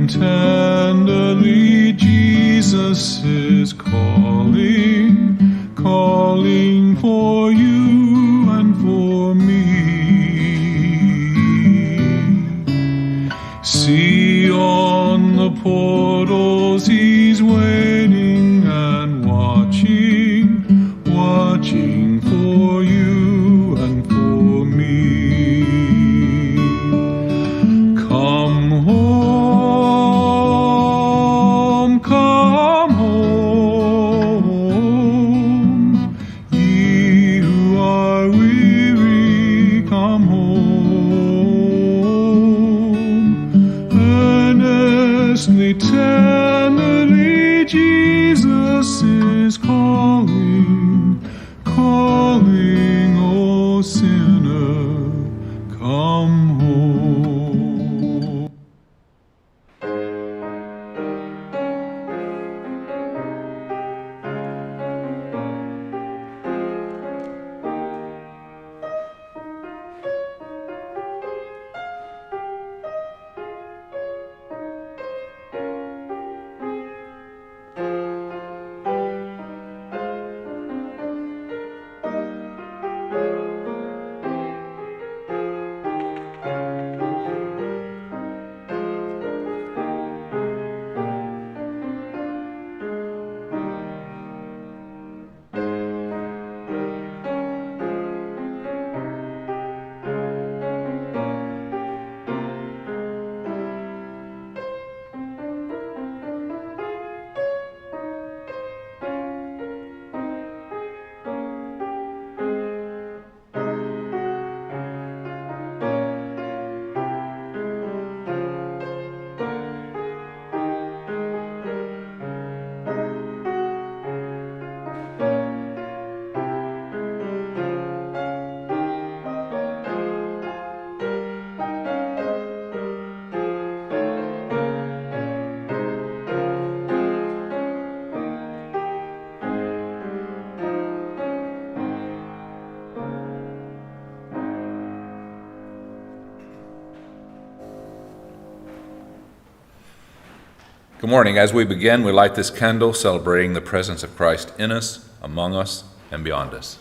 tenderly Jesus is calling, calling for you and for me. See on the portals he's waiting and watching, watching Jesus is calling, calling, O sinner, come home. Good morning. As we begin, we light this candle celebrating the presence of Christ in us, among us, and beyond us.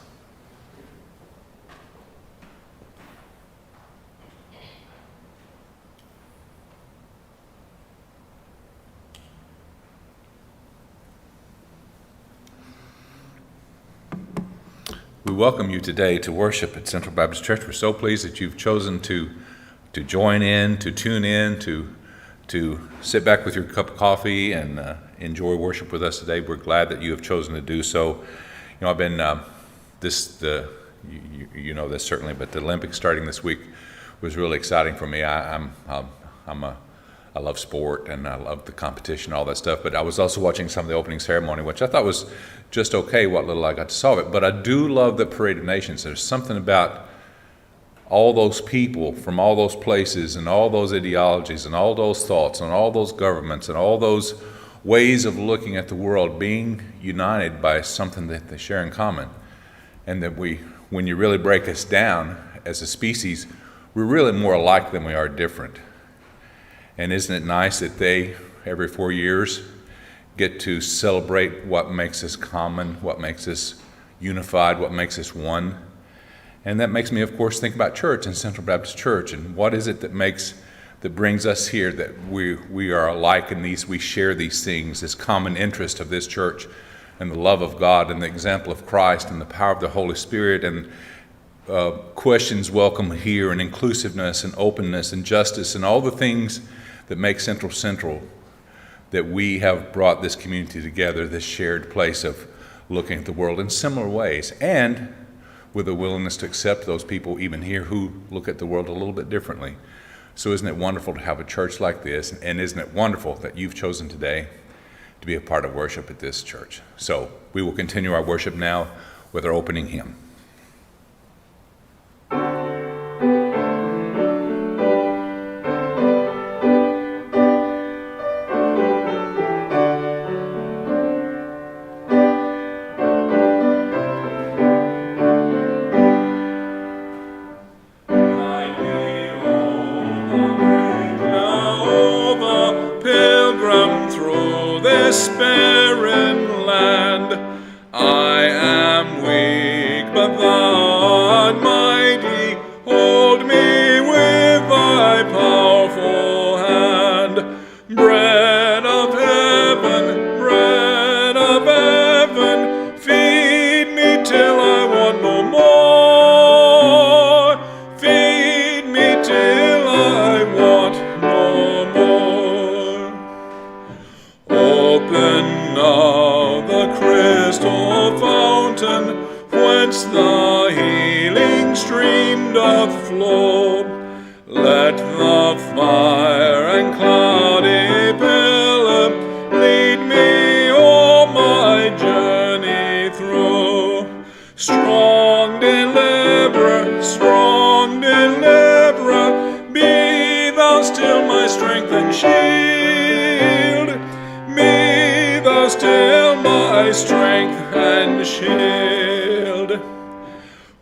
We welcome you today to worship at Central Baptist Church. We're so pleased that you've chosen to join in, to tune in, to sit back with your cup of coffee and enjoy worship with us today. We're glad that you have chosen to do so. You know, I've been you know this certainly, but the Olympics starting this week was really exciting for me. I love sport and I love the competition, all that stuff. But I was also watching some of the opening ceremony, which I thought was just okay. What little I got to saw of it. But I do love the Parade of Nations. There's something about all those people from all those places and all those ideologies and all those thoughts and all those governments and all those ways of looking at the world being united by something that they share in common. And that when you really break us down as a species, we're really more alike than we are different. And isn't it nice that they, every 4 years, get to celebrate what makes us common, what makes us unified, what makes us one? And that makes me, of course, think about church and Central Baptist Church, and what is it that brings us here, that we are alike in these, we share these things, this common interest of this church, and the love of God, and the example of Christ, and the power of the Holy Spirit, and questions welcome here, and inclusiveness, and openness, and justice, and all the things that make Central, that we have brought this community together, this shared place of looking at the world in similar ways, and with a willingness to accept those people even here who look at the world a little bit differently. So isn't it wonderful to have a church like this? And isn't it wonderful that you've chosen today to be a part of worship at this church? So we will continue our worship now with our opening hymn. Fire and cloudy pillar, lead me strength and shield. Be thou still my strength and shield.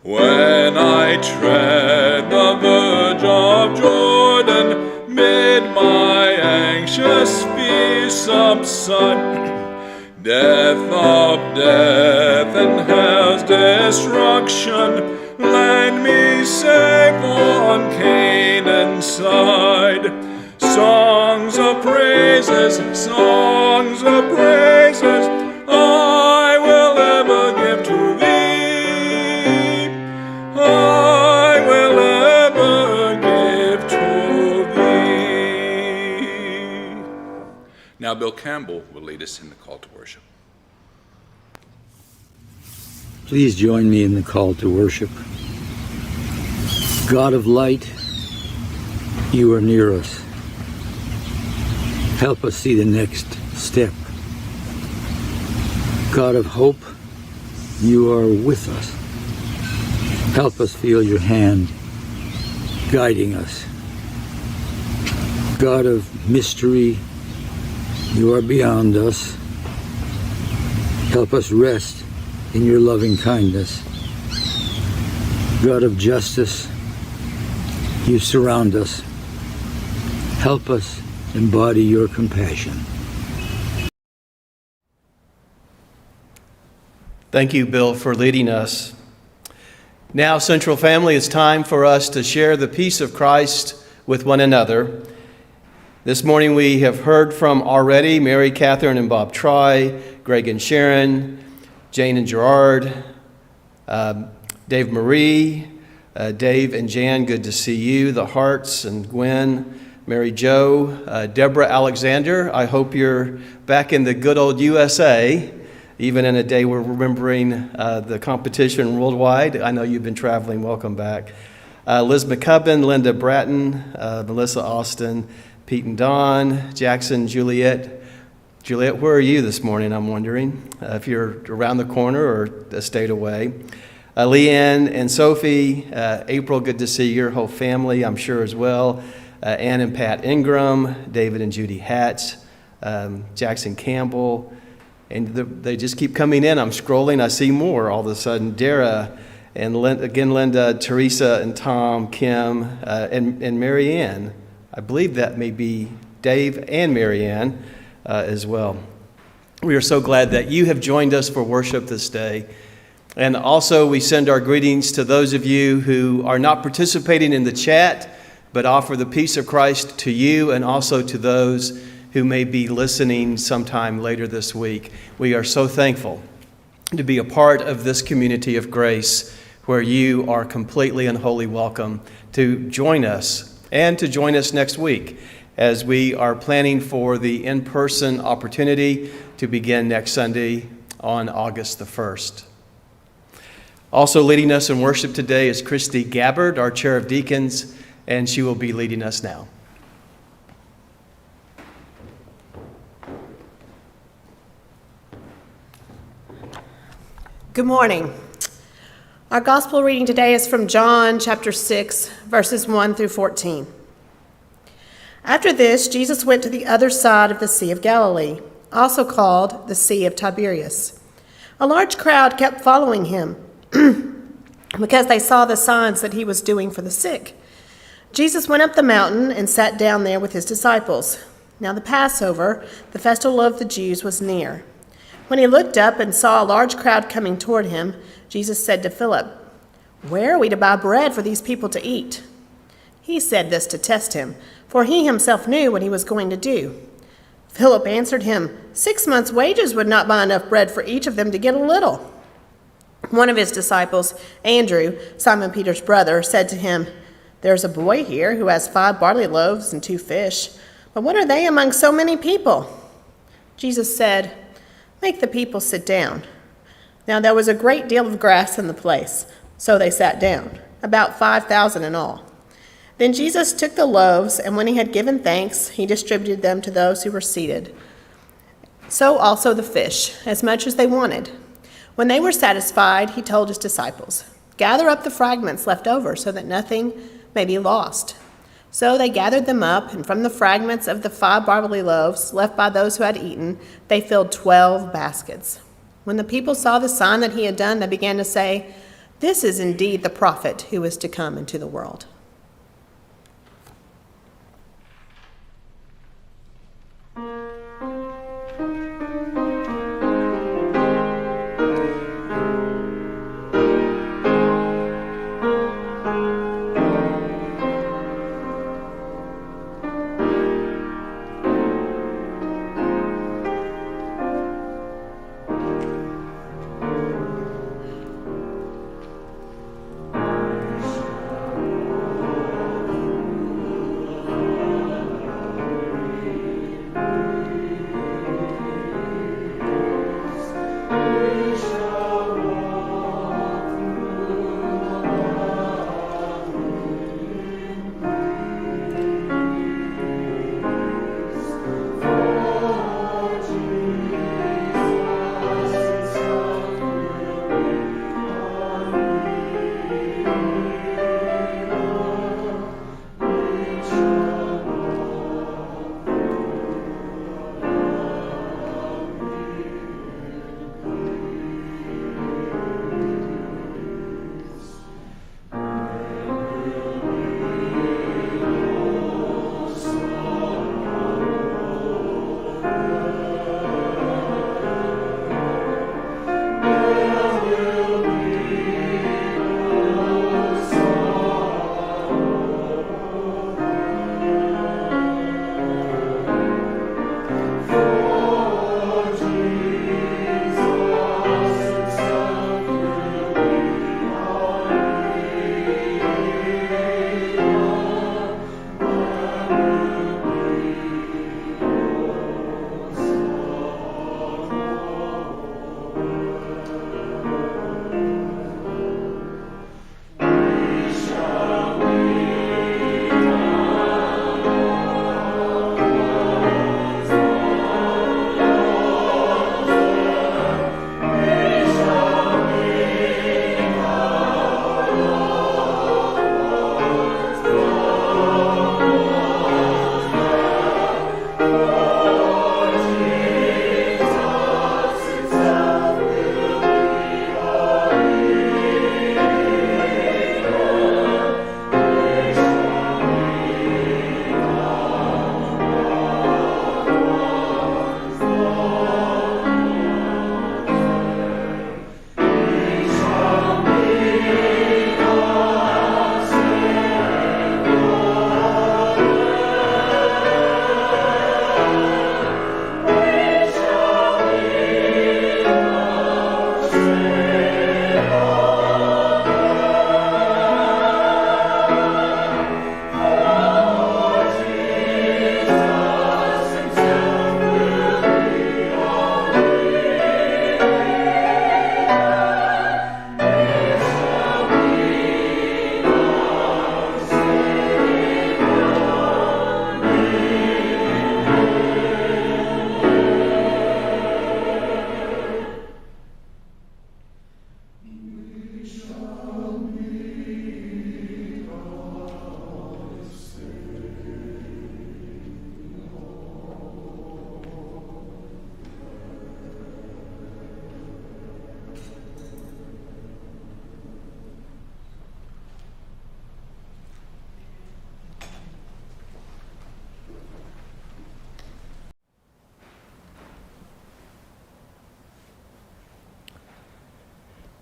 When I tread the verge of Jordan, mid my anxious fears subside, death of death and hell's destruction, land me safe on Canaan's side. Songs of praises, I will ever give to thee. I will ever give to thee. Now Bill Campbell will lead us in the call to worship. Please join me in the call to worship. God of light, you are near us. Help us see the next step. God of hope, you are with us. Help us feel your hand guiding us. God of mystery, you are beyond us. Help us rest in your loving kindness. God of justice, you surround us. Help us embody your compassion. Thank you, Bill, for leading us. Now, Central Family, it's time for us to share the peace of Christ with one another. This morning we have heard from already Mary, Catherine, and Bob Try, Greg and Sharon, Jane and Gerard, Dave Marie, Dave and Jan, good to see you, the Harts and Gwen, Mary Jo, Deborah Alexander, I hope you're back in the good old USA, even in a day we're remembering the competition worldwide. I know you've been traveling, welcome back. Liz McCubbin, Linda Bratton, Melissa Austin, Pete and Don, Jackson, Juliet. Juliet, where are you this morning, I'm wondering, if you're around the corner or a state away. Leanne and Sophie, April, good to see your whole family, I'm sure as well. Ann and Pat Ingram, David and Judy Hatch, Jackson Campbell, and they just keep coming in. I'm scrolling, I see more all of a sudden. Dara, and again Linda, Teresa and Tom, Kim, and Mary Ann. I believe that may be Dave and Mary Ann as well. We are so glad that you have joined us for worship this day. And also we send our greetings to those of you who are not participating in the chat, but offer the peace of Christ to you and also to those who may be listening sometime later this week. We are so thankful to be a part of this community of grace where you are completely and wholly welcome to join us and to join us next week as we are planning for the in-person opportunity to begin next Sunday on August the 1st. Also leading us in worship today is Christy Gabbard, our chair of deacons, and she will be leading us now. Good morning. Our gospel reading today is from John chapter 6, verses 1 through 14. After this, Jesus went to the other side of the Sea of Galilee, also called the Sea of Tiberias. A large crowd kept following him because they saw the signs that he was doing for the sick. Jesus went up the mountain and sat down there with his disciples. Now the Passover, the festival of the Jews, was near. When he looked up and saw a large crowd coming toward him, Jesus said to Philip, "Where are we to buy bread for these people to eat?" He said this to test him, for he himself knew what he was going to do. Philip answered him, 6 months' wages would not buy enough bread for each of them to get a little. One of his disciples, Andrew, Simon Peter's brother, said to him, "There's a boy here who has 5 barley loaves and 2 fish, but what are they among so many people?" Jesus said, "Make the people sit down." Now there was a great deal of grass in the place, so they sat down, about 5,000 in all. Then Jesus took the loaves, and when he had given thanks, he distributed them to those who were seated. So also the fish, as much as they wanted. When they were satisfied, he told his disciples, "Gather up the fragments left over so that nothing may be lost. So they gathered them up, and from the fragments of the 5 barley loaves left by those who had eaten, they filled 12 baskets. When the people saw the sign that he had done, they began to say, "This is indeed the prophet who is to come into the world."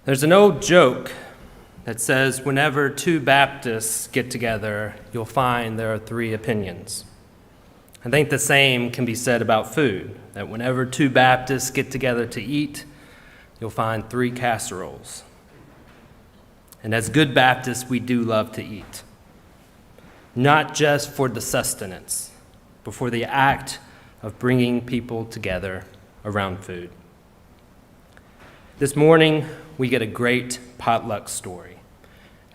There's an old joke that says whenever 2 Baptists get together, you'll find there are 3 opinions. I think the same can be said about food, that whenever 2 Baptists get together to eat, you'll find 3 casseroles. And as good Baptists, we do love to eat, not just for the sustenance, but for the act of bringing people together around food. This morning, we get a great potluck story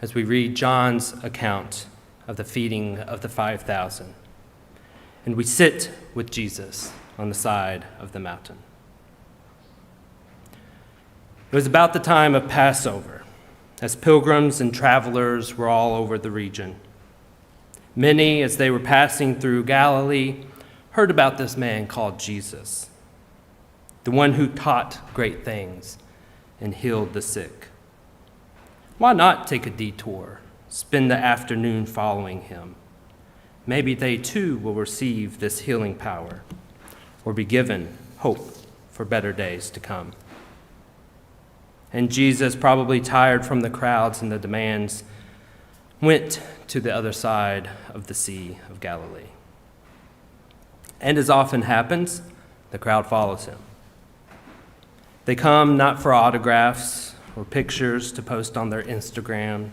as we read John's account of the feeding of the 5,000. And we sit with Jesus on the side of the mountain. It was about the time of Passover, as pilgrims and travelers were all over the region. Many, as they were passing through Galilee, heard about this man called Jesus, the one who taught great things and healed the sick. Why not take a detour, spend the afternoon following him? Maybe they too will receive this healing power or be given hope for better days to come. And Jesus, probably tired from the crowds and the demands, went to the other side of the Sea of Galilee. And as often happens, the crowd follows him. They come not for autographs or pictures to post on their Instagram,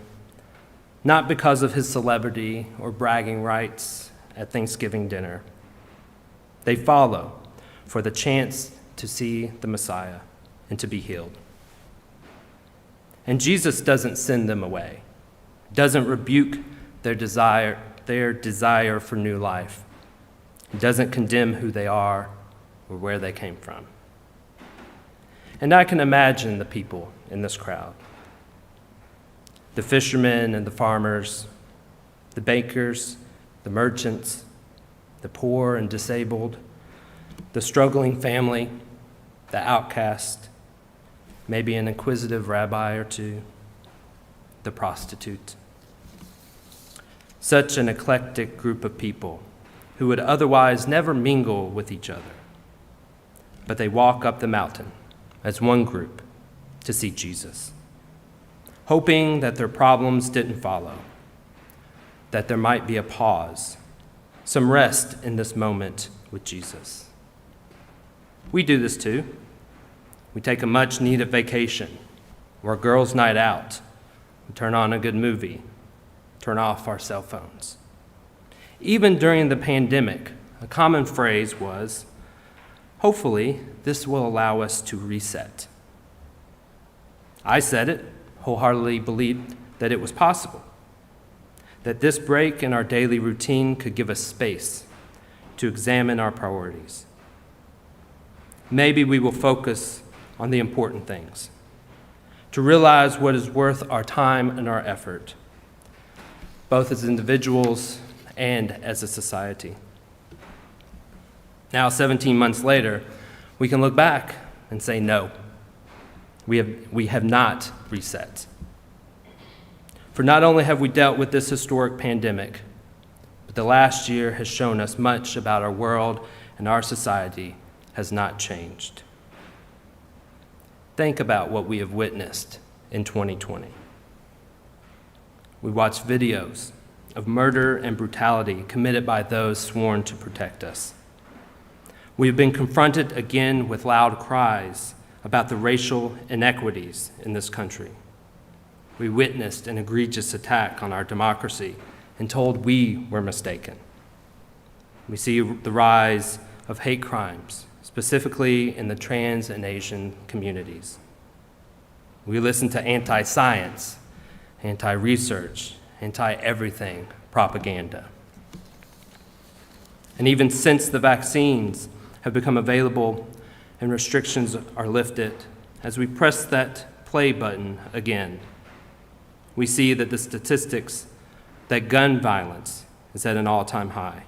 not because of his celebrity or bragging rights at Thanksgiving dinner. They follow for the chance to see the Messiah and to be healed. And Jesus doesn't send them away, doesn't rebuke their desire for new life. He doesn't condemn who they are or where they came from. And I can imagine the people in this crowd. The fishermen and the farmers, the bakers, the merchants, the poor and disabled, the struggling family, the outcast, maybe an inquisitive rabbi or two, the prostitute. Such an eclectic group of people who would otherwise never mingle with each other. But they walk up the mountain as one group to see Jesus, hoping that their problems didn't follow, that there might be a pause, some rest in this moment with Jesus. We do this too. We take a much-needed vacation or a girls' night out. We turn on a good movie, turn off our cell phones. Even during the pandemic, a common phrase was, hopefully, this will allow us to reset. I said it, wholeheartedly believed that it was possible, that this break in our daily routine could give us space to examine our priorities. Maybe we will focus on the important things, to realize what is worth our time and our effort, both as individuals and as a society. Now, 17 months later, we can look back and say, no, we have not reset. For not only have we dealt with this historic pandemic, but the last year has shown us much about our world, and our society has not changed. Think about what we have witnessed in 2020. We watched videos of murder and brutality committed by those sworn to protect us. We have been confronted again with loud cries about the racial inequities in this country. We witnessed an egregious attack on our democracy and told we were mistaken. We see the rise of hate crimes, specifically in the trans and Asian communities. We listen to anti-science, anti-research, anti-everything propaganda. And even since the vaccines have become available and restrictions are lifted, as we press that play button again, we see that the statistics that gun violence is at an all-time high.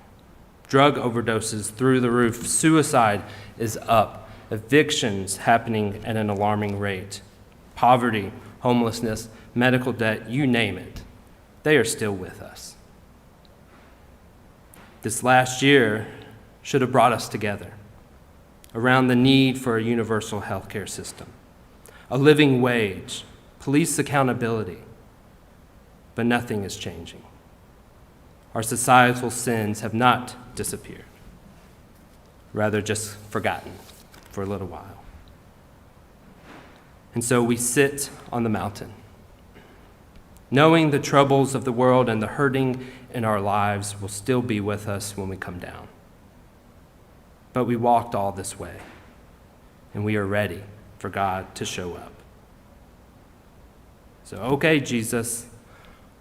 Drug overdoses through the roof, suicide is up, evictions happening at an alarming rate. Poverty, homelessness, medical debt, you name it, they are still with us. This last year should have brought us together around the need for a universal healthcare system, a living wage, police accountability, but nothing is changing. Our societal sins have not disappeared, rather just forgotten for a little while. And so we sit on the mountain, knowing the troubles of the world and the hurting in our lives will still be with us when we come down. But we walked all this way, and we are ready for God to show up. So, okay, Jesus,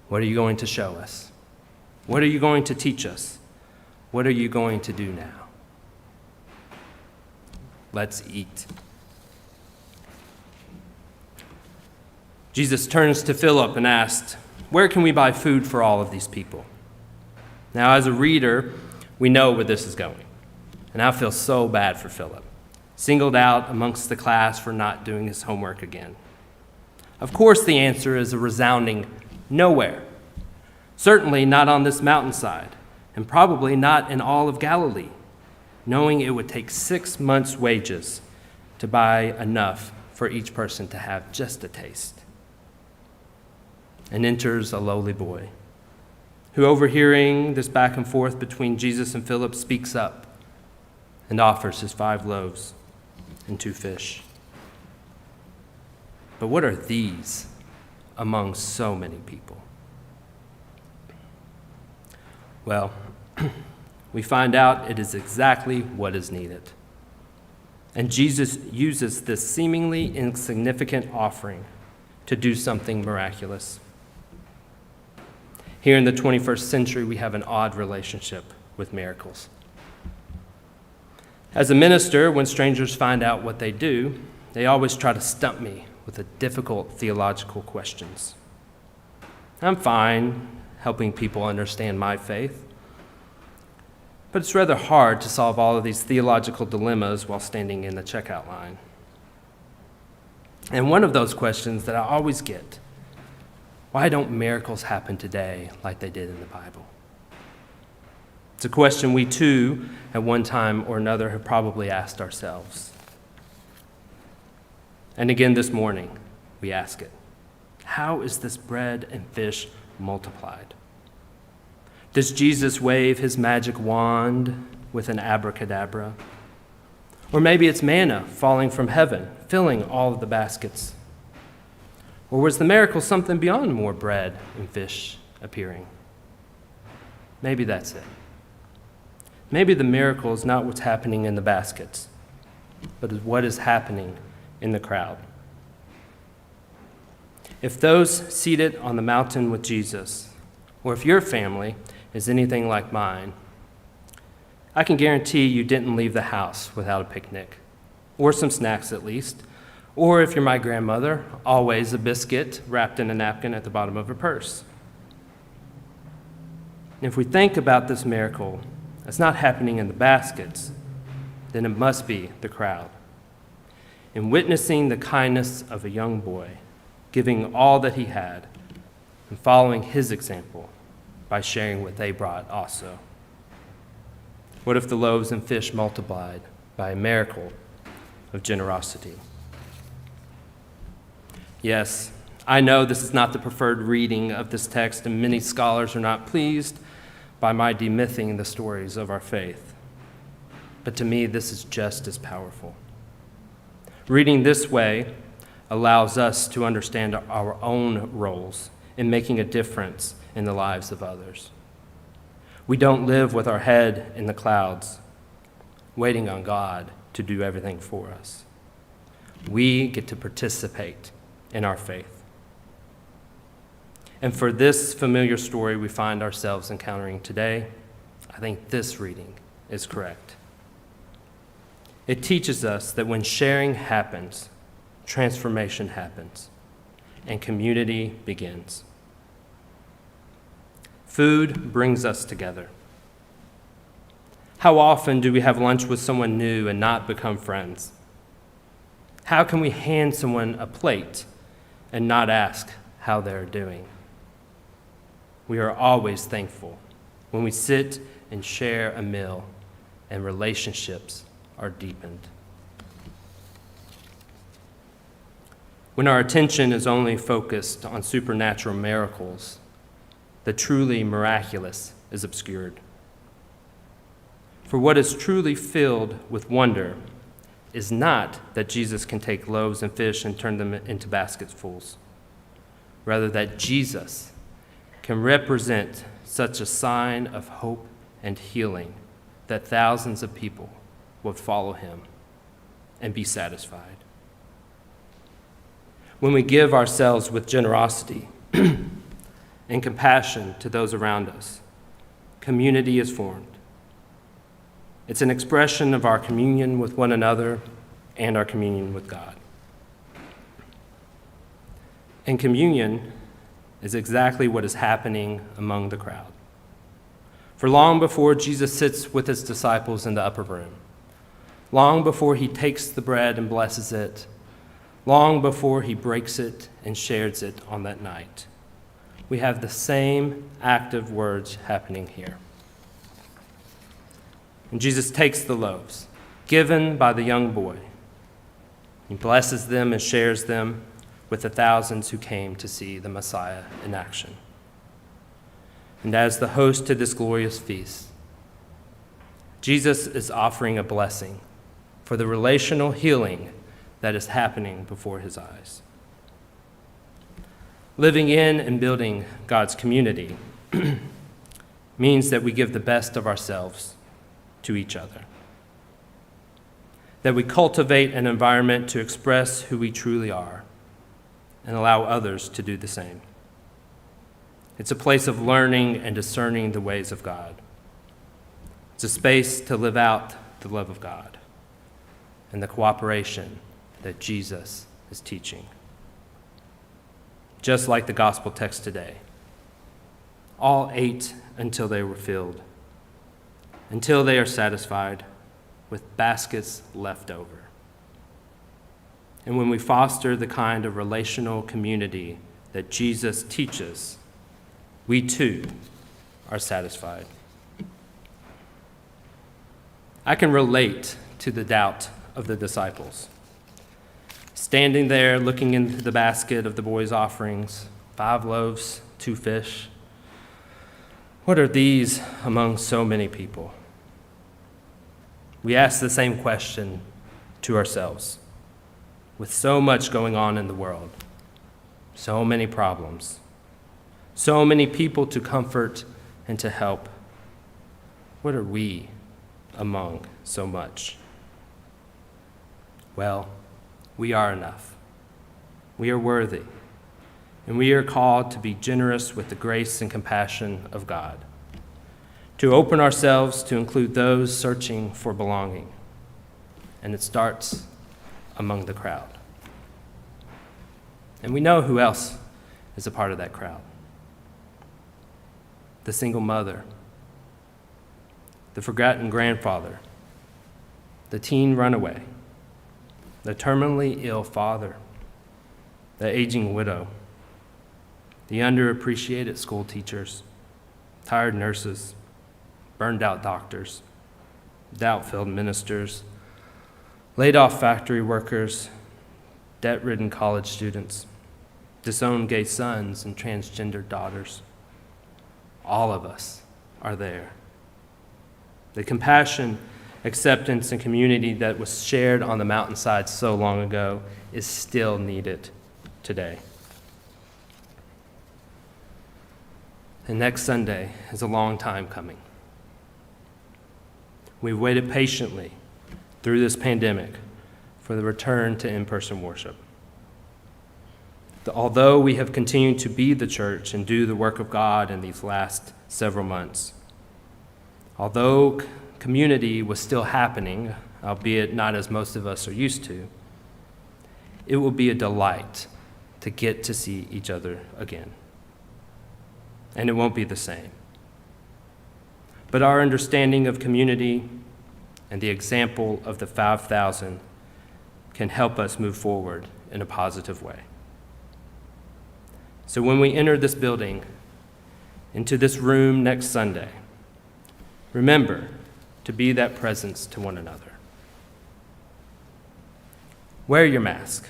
what are you going to show us? What are you going to teach us? What are you going to do now? Let's eat. Jesus turns to Philip and asks, where can we buy food for all of these people? Now, as a reader, we know where this is going. And I feel so bad for Philip, singled out amongst the class for not doing his homework again. Of course, the answer is a resounding nowhere. Certainly not on this mountainside, and probably not in all of Galilee, knowing it would take 6 months' wages to buy enough for each person to have just a taste. And enters a lowly boy, who, overhearing this back and forth between Jesus and Philip, speaks up and offers his 5 loaves and 2 fish. But what are these among so many people? Well, we find out it is exactly what is needed. And Jesus uses this seemingly insignificant offering to do something miraculous. Here in the 21st century, we have an odd relationship with miracles. As a minister, when strangers find out what they do, they always try to stump me with the difficult theological questions. I'm fine helping people understand my faith, but it's rather hard to solve all of these theological dilemmas while standing in the checkout line. And one of those questions that I always get, why don't miracles happen today like they did in the Bible? It's a question we too, at one time or another, have probably asked ourselves. And again this morning, we ask it. How is this bread and fish multiplied? Does Jesus wave his magic wand with an abracadabra? Or maybe it's manna falling from heaven, filling all of the baskets. Or was the miracle something beyond more bread and fish appearing? Maybe that's it. Maybe the miracle is not what's happening in the baskets, but is what is happening in the crowd. If those seated on the mountain with Jesus, or if your family is anything like mine, I can guarantee you didn't leave the house without a picnic, or some snacks at least, or if you're my grandmother, always a biscuit wrapped in a napkin at the bottom of her purse. And if we think about this miracle as not happening in the baskets, then it must be the crowd. In witnessing the kindness of a young boy, giving all that he had, and following his example by sharing what they brought also. What if the loaves and fish multiplied by a miracle of generosity? Yes, I know this is not the preferred reading of this text, and many scholars are not pleased by my demything the stories of our faith. But to me, this is just as powerful. Reading this way allows us to understand our own roles in making a difference in the lives of others. We don't live with our head in the clouds, waiting on God to do everything for us. We get to participate in our faith. And for this familiar story we find ourselves encountering today, I think this reading is correct. It teaches us that when sharing happens, transformation happens, and community begins. Food brings us together. How often do we have lunch with someone new and not become friends? How can we hand someone a plate and not ask how they're doing? We are always thankful when we sit and share a meal and relationships are deepened. When our attention is only focused on supernatural miracles, the truly miraculous is obscured. For what is truly filled with wonder is not that Jesus can take loaves and fish and turn them into basketfuls. Rather, that Jesus can represent such a sign of hope and healing that thousands of people would follow him and be satisfied. When we give ourselves with generosity and compassion to those around us, community is formed. It's an expression of our communion with one another and our communion with God. And communion is exactly what is happening among the crowd. For long before Jesus sits with his disciples in the upper room, long before he takes the bread and blesses it, long before he breaks it and shares it on that night, we have the same active words happening here. And Jesus takes the loaves, given by the young boy. He blesses them and shares them with the thousands who came to see the Messiah in action. And as the host to this glorious feast, Jesus is offering a blessing for the relational healing that is happening before his eyes. Living in and building God's community means that we give the best of ourselves to each other, that we cultivate an environment to express who we truly are and allow others to do the same. It's a place of learning and discerning the ways of God. It's a space to live out the love of God and the cooperation that Jesus is teaching. Just like the gospel text today, all ate until they were filled, until they are satisfied with baskets left over. And when we foster the kind of relational community that Jesus teaches, we too are satisfied. I can relate to the doubt of the disciples. Standing there looking into the basket of the boys' offerings, 5 loaves, 2 fish. What are these among so many people? We ask the same question to ourselves. With so much going on in the world, so many problems, so many people to comfort and to help, what are we among so much? Well, we are enough. We are worthy, and we are called to be generous with the grace and compassion of God, to open ourselves to include those searching for belonging. And it starts among the crowd. And we know who else is a part of that crowd. The single mother, the forgotten grandfather, the teen runaway, the terminally ill father, the aging widow, the underappreciated school teachers, tired nurses, burned out doctors, doubt-filled ministers, laid-off factory workers, debt-ridden college students, disowned gay sons and transgender daughters. All of us are there. The compassion, acceptance, and community that was shared on the mountainside so long ago is still needed today. And next Sunday is a long time coming. We've waited patiently through this pandemic for the return to in-person worship. Although we have continued to be the church and do the work of God in these last several months, although community was still happening, albeit not as most of us are used to, it will be a delight to get to see each other again. And it won't be the same. But our understanding of community and the example of the 5,000 can help us move forward in a positive way. So when we enter this building, into this room next Sunday, remember to be that presence to one another. Wear your mask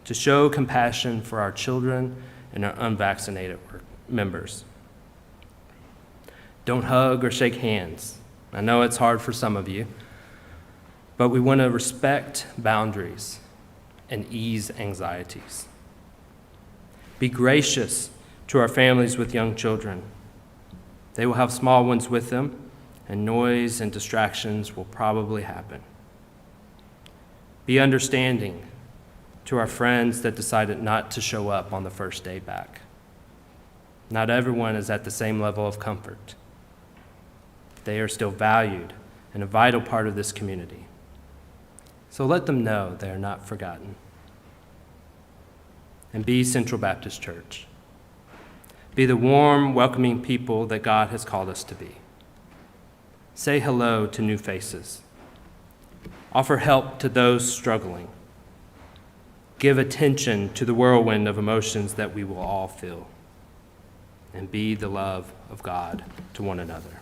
to show compassion for our children and our unvaccinated members. Don't hug or shake hands. I know it's hard for some of you, but we want to respect boundaries and ease anxieties. Be gracious to our families with young children. They will have small ones with them, and noise and distractions will probably happen. Be understanding to our friends that decided not to show up on the first day back. Not everyone is at the same level of comfort. They are still valued and a vital part of this community. So let them know they are not forgotten. And be Central Baptist Church. Be the warm, welcoming people that God has called us to be. Say hello to new faces. Offer help to those struggling. Give attention to the whirlwind of emotions that we will all feel. And be the love of God to one another.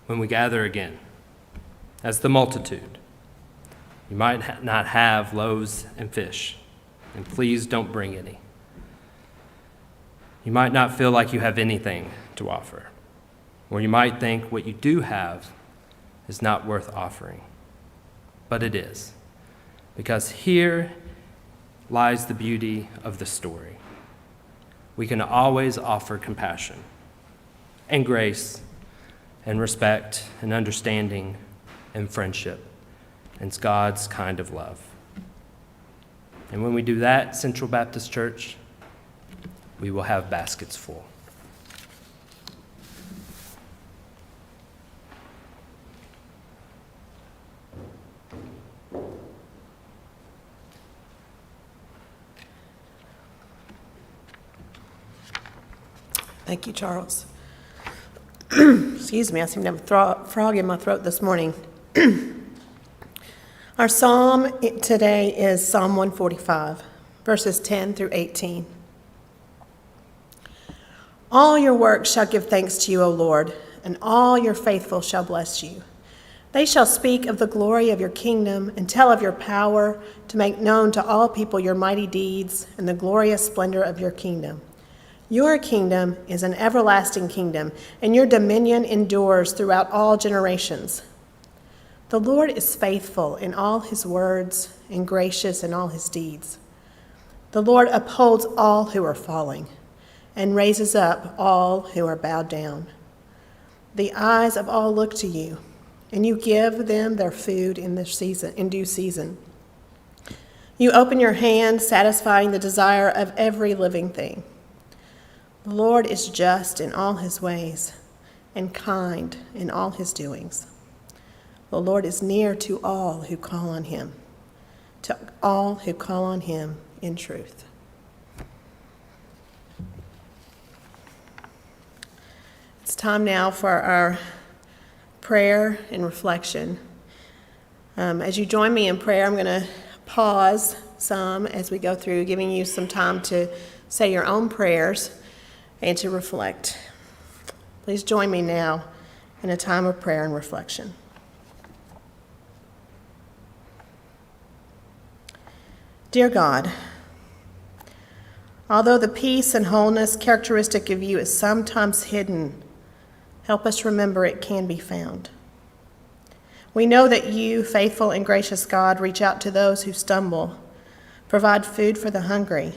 When we gather again, as the multitude, you might not have loaves and fish, and please don't bring any. You might not feel like you have anything to offer, or you might think what you do have is not worth offering. But it is, because here lies the beauty of the story. We can always offer compassion and grace and respect and understanding and friendship and God's kind of love. And when we do that, Central Baptist Church, we will have baskets full. Thank you, Charles. Excuse me, I seem to have a frog in my throat this morning. Our psalm today is Psalm 145, verses 10 through 18. All your works shall give thanks to you, O Lord, and all your faithful shall bless you. They shall speak of the glory of your kingdom and tell of your power to make known to all people your mighty deeds and the glorious splendor of your kingdom. Your kingdom is an everlasting kingdom, and your dominion endures throughout all generations. The Lord is faithful in all his words and gracious in all his deeds. The Lord upholds all who are falling and raises up all who are bowed down. The eyes of all look to you, and you give them their food in due season. You open your hand, satisfying the desire of every living thing. The Lord is just in all his ways and kind in all his doings. The Lord is near to all who call on him, to all who call on him in truth. It's time now for our prayer and reflection. As you join me in prayer, I'm going to pause some as we go through, giving you some time to say your own prayers and to reflect. Please join me now in a time of prayer and reflection. Dear God, although the peace and wholeness characteristic of you is sometimes hidden, help us remember it can be found. We know that you, faithful and gracious God, reach out to those who stumble, provide food for the hungry,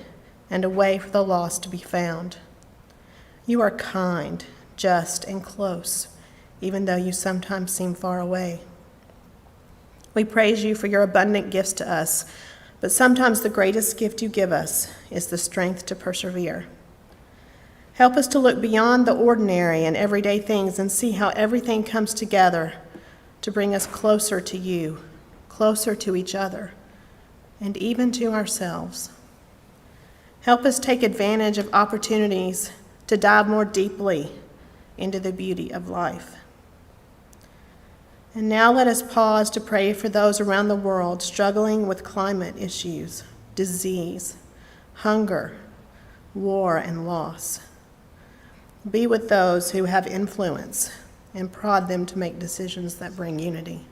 and a way for the lost to be found. You are kind, just, and close, even though you sometimes seem far away. We praise you for your abundant gifts to us, but sometimes the greatest gift you give us is the strength to persevere. Help us to look beyond the ordinary and everyday things and see how everything comes together to bring us closer to you, closer to each other, and even to ourselves. Help us take advantage of opportunities to dive more deeply into the beauty of life. And now let us pause to pray for those around the world struggling with climate issues, disease, hunger, war, and loss. Be with those who have influence and prod them to make decisions that bring unity.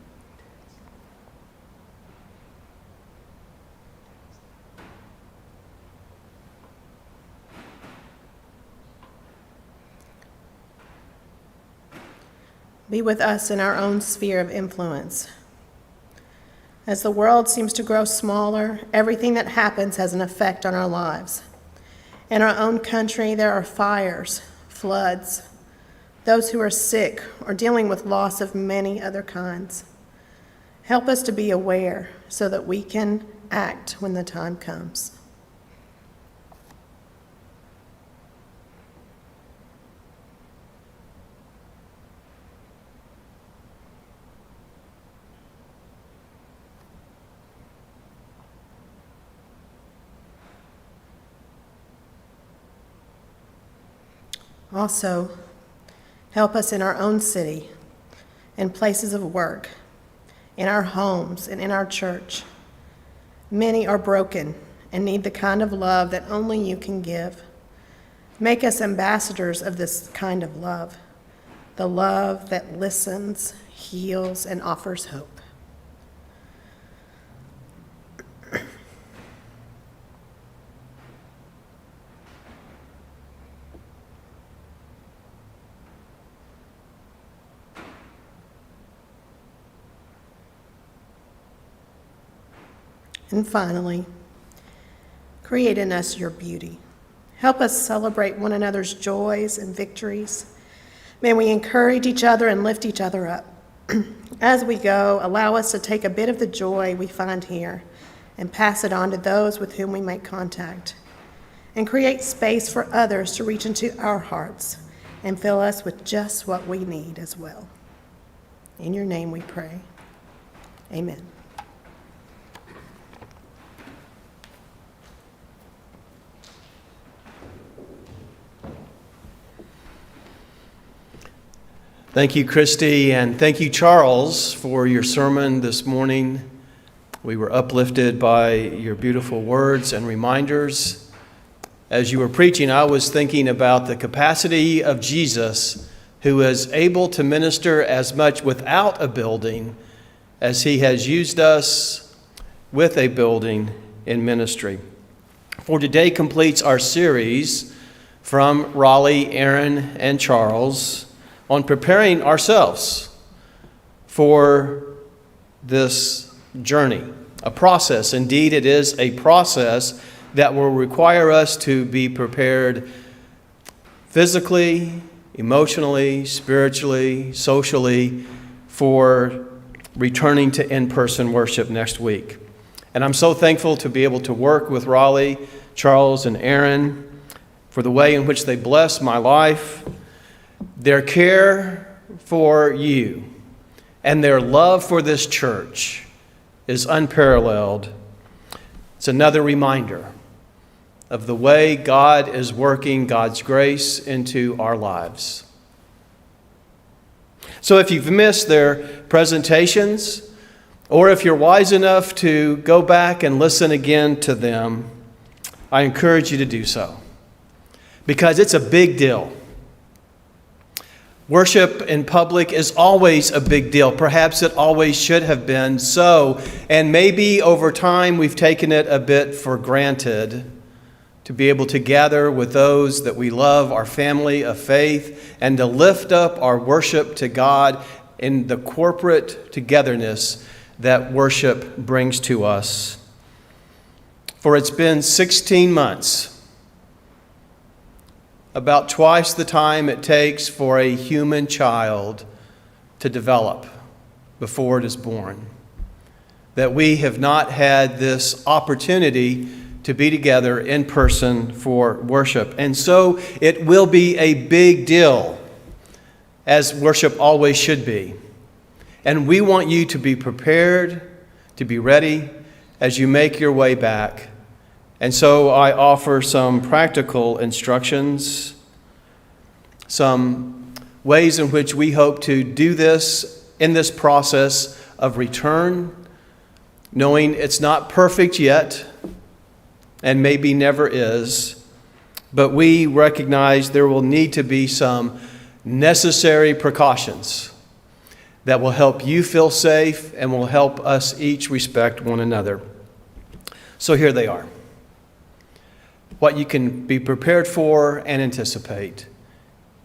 Be with us in our own sphere of influence. As the world seems to grow smaller, everything that happens has an effect on our lives. In our own country, there are fires, floods, those who are sick or dealing with loss of many other kinds. Help us to be aware so that we can act when the time comes. Also, help us in our own city, in places of work, in our homes, and in our church. Many are broken and need the kind of love that only you can give. Make us ambassadors of this kind of love, the love that listens, heals, and offers hope. And finally, create in us your beauty. Help us celebrate one another's joys and victories. May we encourage each other and lift each other up. As we go, allow us to take a bit of the joy we find here and pass it on to those with whom we make contact. And create space for others to reach into our hearts and fill us with just what we need as well. In your name we pray. Amen. Thank you, Christy, and thank you, Charles, for your sermon this morning. We were uplifted by your beautiful words and reminders. As you were preaching, I was thinking about the capacity of Jesus, who is able to minister as much without a building as he has used us with a building in ministry. For today completes our series from Raleigh, Aaron, and Charles on preparing ourselves for this journey, a process. Indeed, it is a process that will require us to be prepared physically, emotionally, spiritually, socially for returning to in-person worship next week. And I'm so thankful to be able to work with Raleigh, Charles, and Aaron for the way in which they bless my life. Their care for you and their love for this church is unparalleled. It's another reminder of the way God is working God's grace into our lives. So if you've missed their presentations, or if you're wise enough to go back and listen again to them, I encourage you to do so, because it's a big deal. Worship in public is always a big deal. Perhaps it always should have been so. And maybe over time we've taken it a bit for granted to be able to gather with those that we love, our family of faith, and to lift up our worship to God in the corporate togetherness that worship brings to us. For it's been 16 months, about twice the time it takes for a human child to develop before it is born, that we have not had this opportunity to be together in person for worship. And so it will be a big deal, as worship always should be. And we want you to be prepared, to be ready as you make your way back. And so I offer some practical instructions, some ways in which we hope to do this in this process of return, knowing it's not perfect yet and maybe never is, but we recognize there will need to be some necessary precautions that will help you feel safe and will help us each respect one another. So here they are. What you can be prepared for and anticipate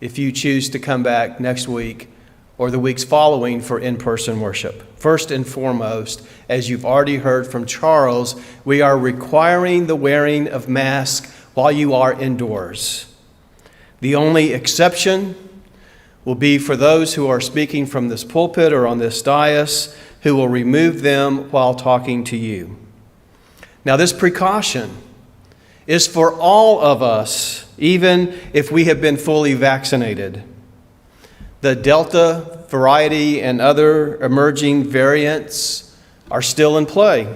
if you choose to come back next week or the weeks following for in-person worship. First and foremost, as you've already heard from Charles, we are requiring the wearing of masks while you are indoors. The only exception will be for those who are speaking from this pulpit or on this dais, who will remove them while talking to you. Now, this precaution is for all of us, even if we have been fully vaccinated. The Delta variety and other emerging variants are still in play.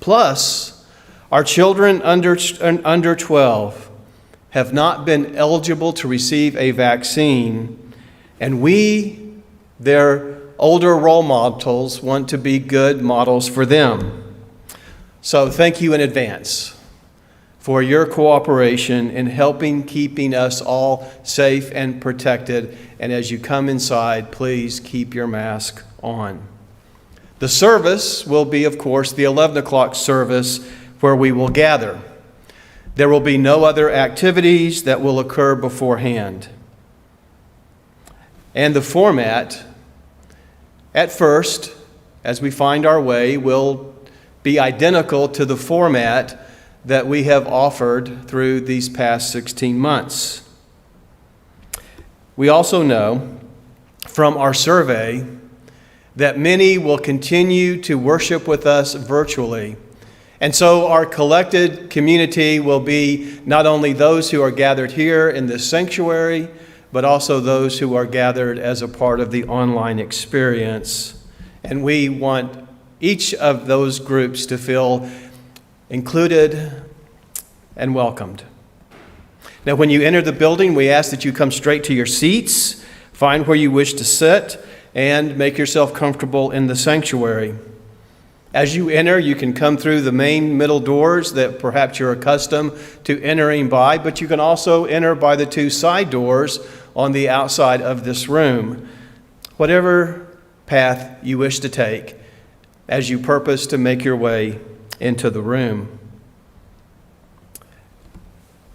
Plus, our children under 12 have not been eligible to receive a vaccine, and we, their older role models, want to be good models for them. So thank you in advance for your cooperation in keeping us all safe and protected. And as you come inside, please keep your mask on. The service will be, of course, the 11 o'clock service where we will gather. There will be no other activities that will occur beforehand. And the format, at first, as we find our way, will be identical to the format that we have offered through these past 16 months. We also know from our survey that many will continue to worship with us virtually. And so our collected community will be not only those who are gathered here in this sanctuary, but also those who are gathered as a part of the online experience. And we want each of those groups to feel included and welcomed. Now, when you enter the building, we ask that you come straight to your seats, find where you wish to sit, and make yourself comfortable in the sanctuary. As you enter, you can come through the main middle doors that perhaps you're accustomed to entering by, but you can also enter by the two side doors on the outside of this room. Whatever path you wish to take as you purpose to make your way into the room.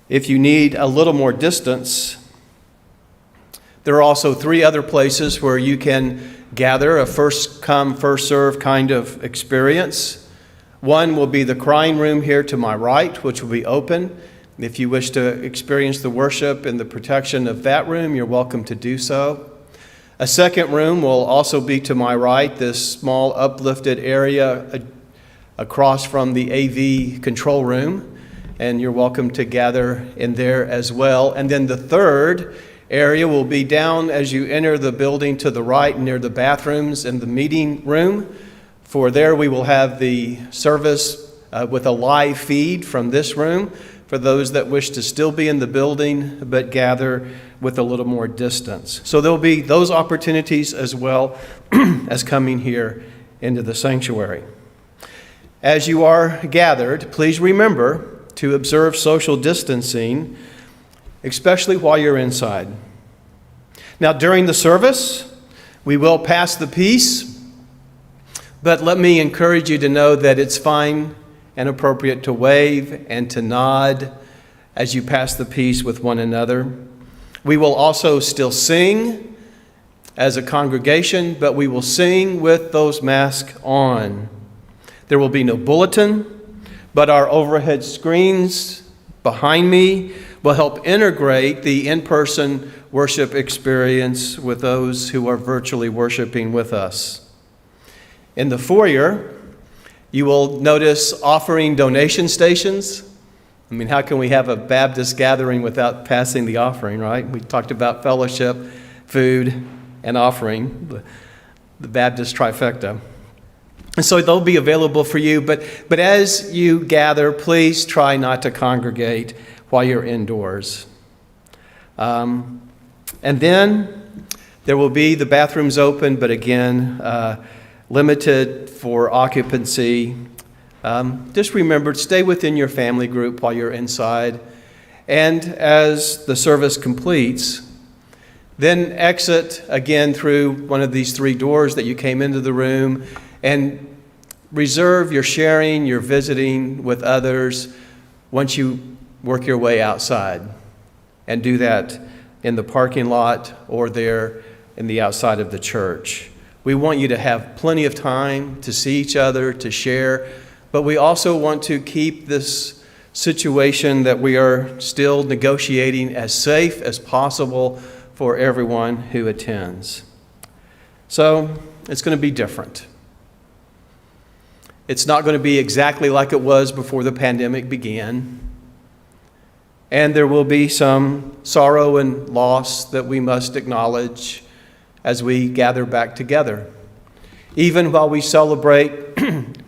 If you need a little more distance, there are also 3 other places where you can gather, a first come, first serve kind of experience. One will be the crying room here to my right, which will be open. If you wish to experience the worship and the protection of that room, you're welcome to do so. A second room will also be to my right, this small uplifted area across from the AV control room, and you're welcome to gather in there as well. And then the third area will be down as you enter the building to the right near the bathrooms and the meeting room. For there we will have the service with a live feed from this room for those that wish to still be in the building but gather with a little more distance. So there'll be those opportunities as well as coming here into the sanctuary. As you are gathered, please remember to observe social distancing, especially while you're inside. Now, during the service, we will pass the peace, but let me encourage you to know that it's fine and appropriate to wave and to nod as you pass the peace with one another. We will also still sing as a congregation, but we will sing with those masks on. There will be no bulletin, but our overhead screens behind me will help integrate the in-person worship experience with those who are virtually worshiping with us. In the foyer, you will notice offering donation stations. I mean, how can we have a Baptist gathering without passing the offering, right? We talked about fellowship, food, and offering, the Baptist trifecta. And so they'll be available for you, but as you gather, please try not to congregate while you're indoors. And then there will be the bathrooms open, but again, limited for occupancy. Just remember, stay within your family group while you're inside. And as the service completes, then exit again through one of these 3 doors that you came into the room and reserve your sharing, your visiting with others once you work your way outside. And do that in the parking lot or there in the outside of the church. We want you to have plenty of time to see each other, to share, but we also want to keep this situation that we are still negotiating as safe as possible for everyone who attends. So it's going to be different. It's not going to be exactly like it was before the pandemic began. And there will be some sorrow and loss that we must acknowledge as we gather back together. Even while we celebrate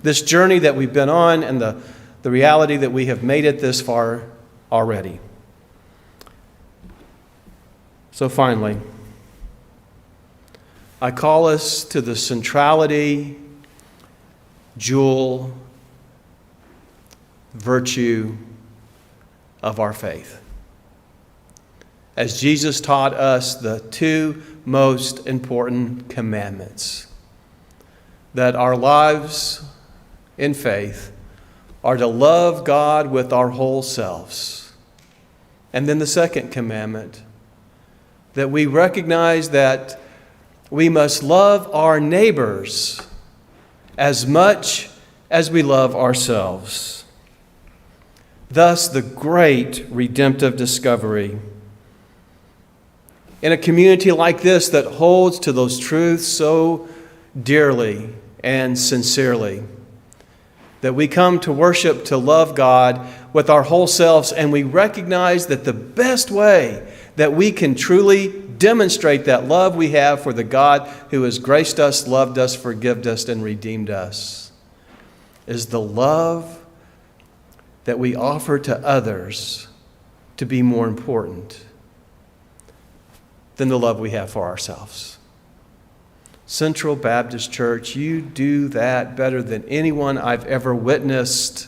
this journey that we've been on and the reality that we have made it this far already. So finally, I call us to the centrality, jewel, virtue of our faith. As Jesus taught us the two most important commandments, that our lives in faith are to love God with our whole selves. And then the second commandment, that we recognize that we must love our neighbors as much as we love ourselves. Thus, the great redemptive discovery in a community like this that holds to those truths so dearly and sincerely, that we come to worship, to love God with our whole selves, and we recognize that the best way that we can truly demonstrate that love we have for the God who has graced us, loved us, forgiven us, and redeemed us is the love that we offer to others to be more important than the love we have for ourselves. Central Baptist Church, you do that better than anyone I've ever witnessed.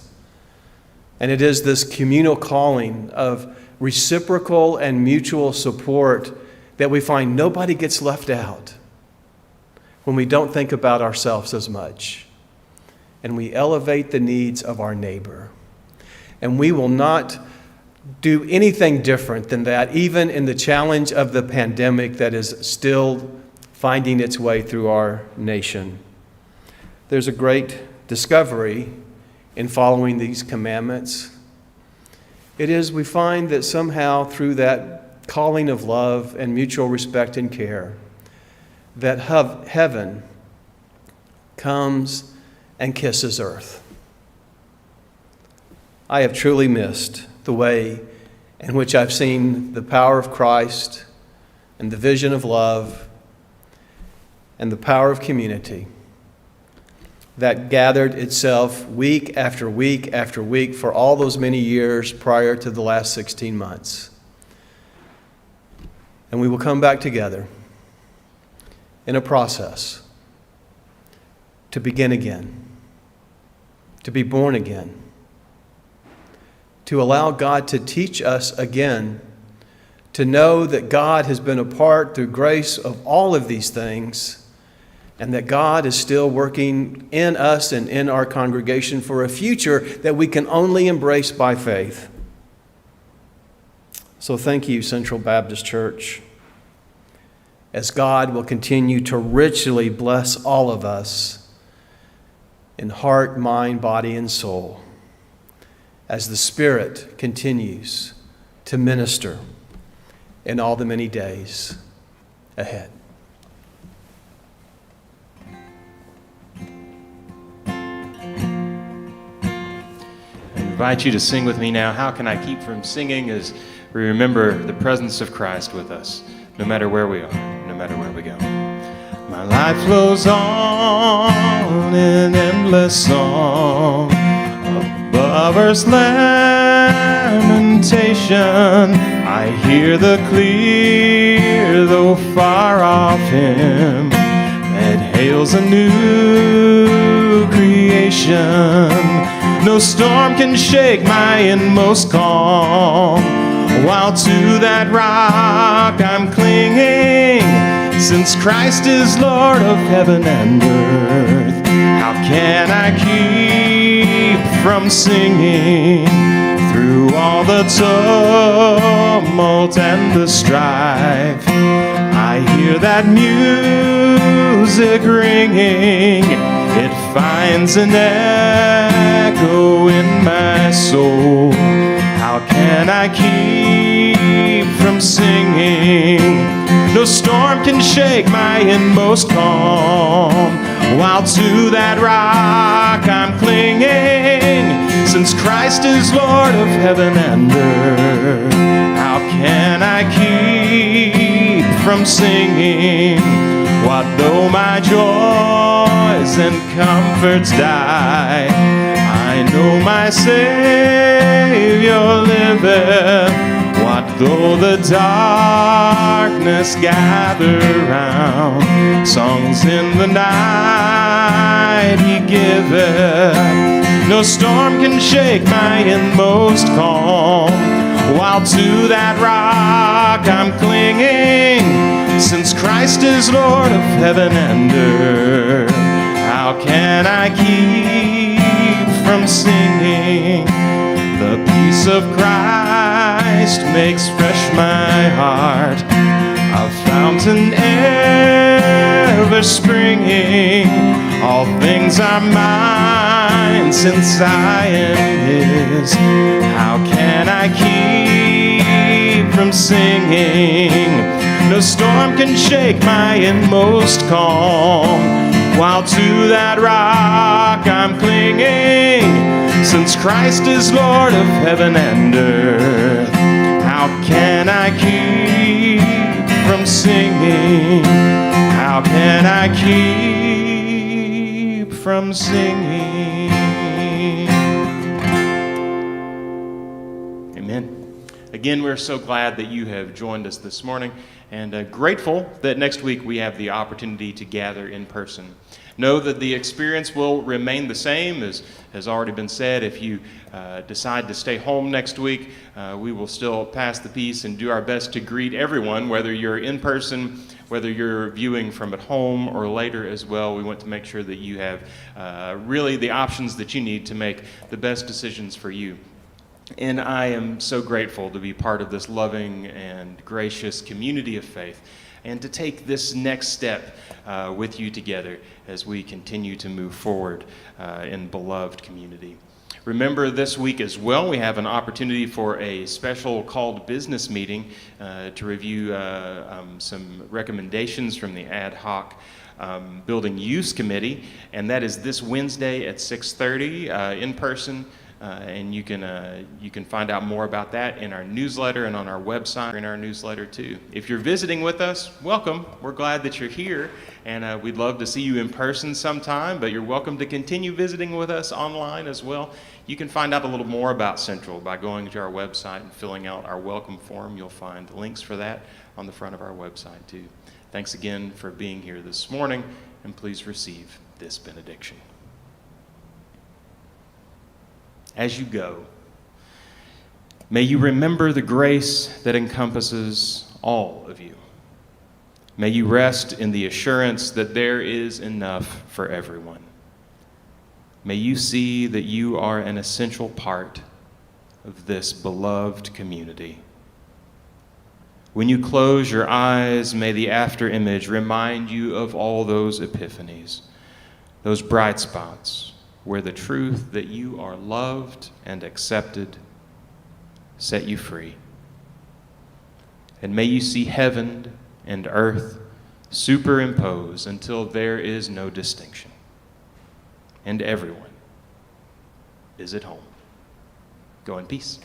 And it is this communal calling of reciprocal and mutual support that we find nobody gets left out when we don't think about ourselves as much. And we elevate the needs of our neighbor. And we will not do anything different than that, even in the challenge of the pandemic that is still finding its way through our nation. There's a great discovery in following these commandments. It is we find that somehow through that calling of love and mutual respect and care, that heaven comes and kisses earth. I have truly missed the way in which I've seen the power of Christ and the vision of love and the power of community that gathered itself week after week after week for all those many years prior to the last 16 months. And we will come back together in a process to begin again, to be born again, to allow God to teach us again, to know that God has been a part through grace of all of these things, and that God is still working in us and in our congregation for a future that we can only embrace by faith. So thank you, Central Baptist Church, as God will continue to richly bless all of us in heart, mind, body, and soul, as the Spirit continues to minister in all the many days ahead. I invite you to sing with me now. How can I keep from singing as we remember the presence of Christ with us, no matter where we are, no matter where we go. My life flows on in endless song above earth's lamentation. I hear the clear, though far off hymn that hails a new creation. No storm can shake my inmost calm, while to that rock I'm clinging. Since Christ is Lord of heaven and earth, how can I keep from singing through all the tumult and the strife? I hear that music ringing, it finds an echo in my soul. How can I keep from singing? No storm can shake my inmost calm, while to that rock I'm clinging. Since Christ is Lord of heaven and earth, how can I keep from singing? What though my joys and comforts die, I know my Savior liveth. What though the darkness gather round, songs in the night he giveth. No storm can shake my inmost calm, while to that rock I'm clinging, since Christ is Lord of heaven and earth. How can I keep from singing? The peace of Christ makes fresh my heart, a fountain ever springing. All things are mine since I am His. How can I keep from singing? No storm can shake my inmost calm, while to that rock I'm clinging, since Christ is Lord of heaven and earth. How can I keep from singing? How can I keep from singing? Amen. Again, we're so glad that you have joined us this morning, and grateful that next week we have the opportunity to gather in person. Know that the experience will remain the same, as has already been said. If you decide to stay home next week, we will still pass the peace and do our best to greet everyone, whether you're in person, whether you're viewing from at home or later as well. We want to make sure that you have really the options that you need to make the best decisions for you. And I am so grateful to be part of this loving and gracious community of faith, and to take this next step with you together as we continue to move forward in beloved community. Remember, this week as well, we have an opportunity for a special called business meeting to review some recommendations from the ad hoc building use committee, and that is this Wednesday at 6:30 in person. And you can find out more about that in our newsletter and on our website, in our newsletter too. If you're visiting with us, welcome. We're glad that you're here, and we'd love to see you in person sometime, but you're welcome to continue visiting with us online as well. You can find out a little more about Central by going to our website and filling out our welcome form. You'll find links for that on the front of our website too. Thanks again for being here this morning, and please receive this benediction. As you go, may you remember the grace that encompasses all of you. May you rest in the assurance that there is enough for everyone. May you see that you are an essential part of this beloved community. When you close your eyes, may the after image remind you of all those epiphanies, those bright spots, where the truth that you are loved and accepted set you free. And may you see heaven and earth superimpose until there is no distinction, and everyone is at home. Go in peace.